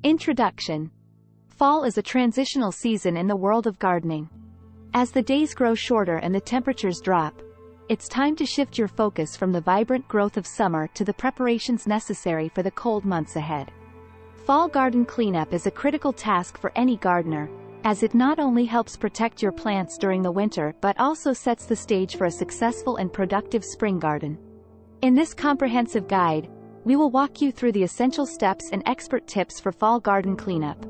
Introduction. Fall is a transitional season in the world of gardening. As the days grow shorter and the temperatures drop, it's time to shift your focus from the vibrant growth of summer to the preparations necessary for the cold months ahead. Fall garden cleanup is a critical task for any gardener, as it not only helps protect your plants during the winter but also sets the stage for a successful and productive spring garden. In this comprehensive guide, we will walk you through the essential steps and expert tips for fall garden cleanup.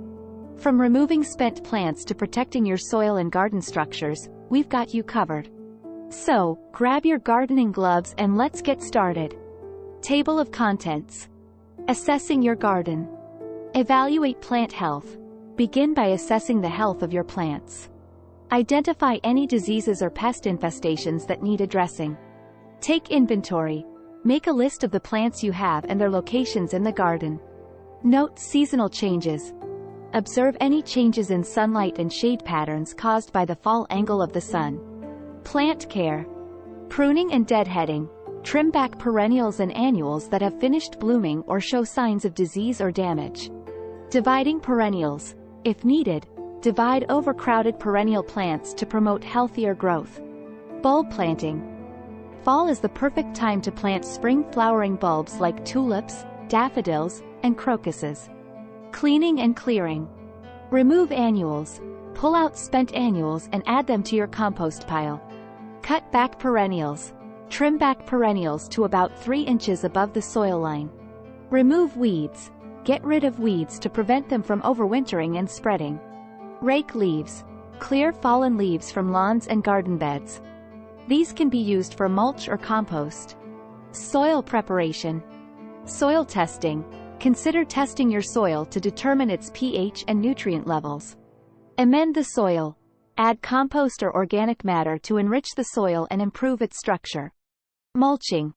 From removing spent plants to protecting your soil and garden structures, we've got you covered. So, grab your gardening gloves and let's get started. Table of contents. Assessing your garden. Evaluate plant health. Begin by assessing the health of your plants. Identify any diseases or pest infestations that need addressing. Take inventory. Make a list of the plants you have and their locations in the garden. Note seasonal changes. Observe any changes in sunlight and shade patterns caused by the fall angle of the sun. Plant care. Pruning and deadheading. Trim back perennials and annuals that have finished blooming or show signs of disease or damage. Dividing perennials. If needed, divide overcrowded perennial plants to promote healthier growth. Bulb planting. Fall is the perfect time to plant spring flowering bulbs like tulips, daffodils, and crocuses. Cleaning and clearing. Remove annuals. Pull out spent annuals and add them to your compost pile. Cut back perennials. Trim back perennials to about 3 inches above the soil line. Remove weeds. Get rid of weeds to prevent them from overwintering and spreading. Rake leaves. Clear fallen leaves from lawns and garden beds. These can be used for mulch or compost. Soil preparation. Soil testing. Consider testing your soil to determine its pH and nutrient levels. Amend the soil. Add compost or organic matter to enrich the soil and improve its structure. Mulching.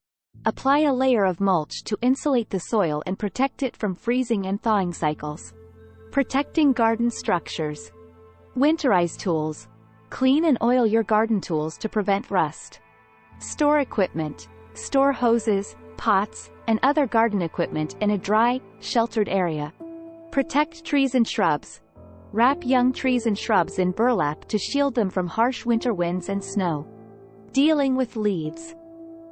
Apply a layer of mulch to insulate the soil and protect it from freezing and thawing cycles. Protecting garden structures. Winterize tools. Clean and oil your garden tools to prevent rust. Store equipment. Store hoses, pots, and other garden equipment in a dry, sheltered area. Protect trees and shrubs. Wrap young trees and shrubs in burlap to shield them from harsh winter winds and snow. Dealing with leaves.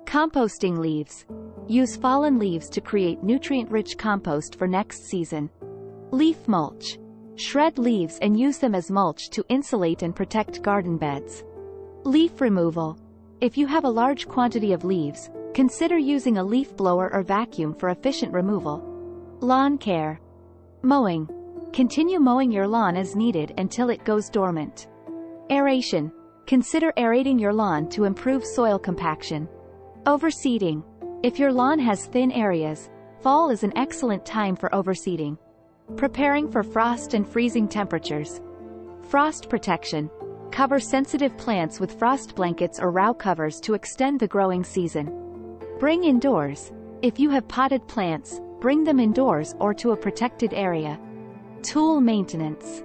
Composting leaves. Use fallen leaves to create nutrient-rich compost for next season. Leaf mulch. Shred leaves and use them as mulch to insulate and protect garden beds. Leaf removal. If you have a large quantity of leaves, consider using a leaf blower or vacuum for efficient removal. Lawn care. Mowing. Continue mowing your lawn as needed until it goes dormant. Aeration. Consider aerating your lawn to improve soil compaction. Overseeding. If your lawn has thin areas, fall is an excellent time for overseeding. Preparing for frost and freezing temperatures. Frost protection. Cover sensitive plants with frost blankets or roof covers to extend the growing season. Bring indoors. If you have potted plants, bring them indoors or to a protected area. Tool maintenance.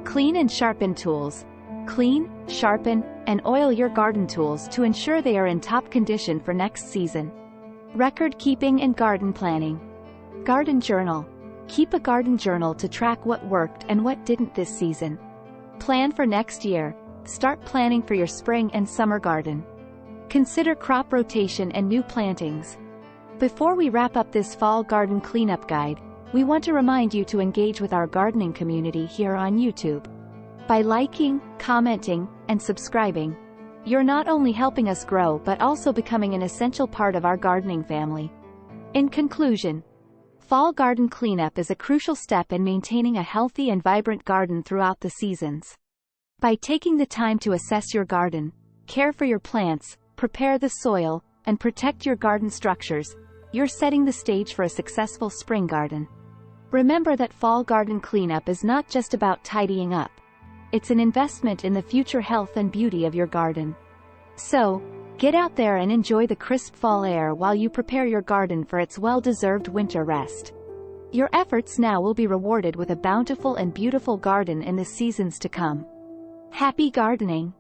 Clean and sharpen tools. Clean, sharpen, and oil your garden tools to ensure they are in top condition for next season. Record keeping and garden planning. Garden journal. Keep a garden journal to track what worked and what didn't this season. Plan for next year. Start planning for your spring and summer garden. Consider crop rotation and new plantings. Before we wrap up this fall garden cleanup guide, we want to remind you to engage with our gardening community here on YouTube. By liking, commenting, and subscribing, you're not only helping us grow but also becoming an essential part of our gardening family. In conclusion, fall garden cleanup is a crucial step in maintaining a healthy and vibrant garden throughout the seasons. By taking the time to assess your garden, care for your plants, prepare the soil, and protect your garden structures, you're setting the stage for a successful spring garden. Remember that fall garden cleanup is not just about tidying up. It's an investment in the future health and beauty of your garden. So, get out there and enjoy the crisp fall air while you prepare your garden for its well-deserved winter rest. Your efforts now will be rewarded with a bountiful and beautiful garden in the seasons to come. Happy gardening!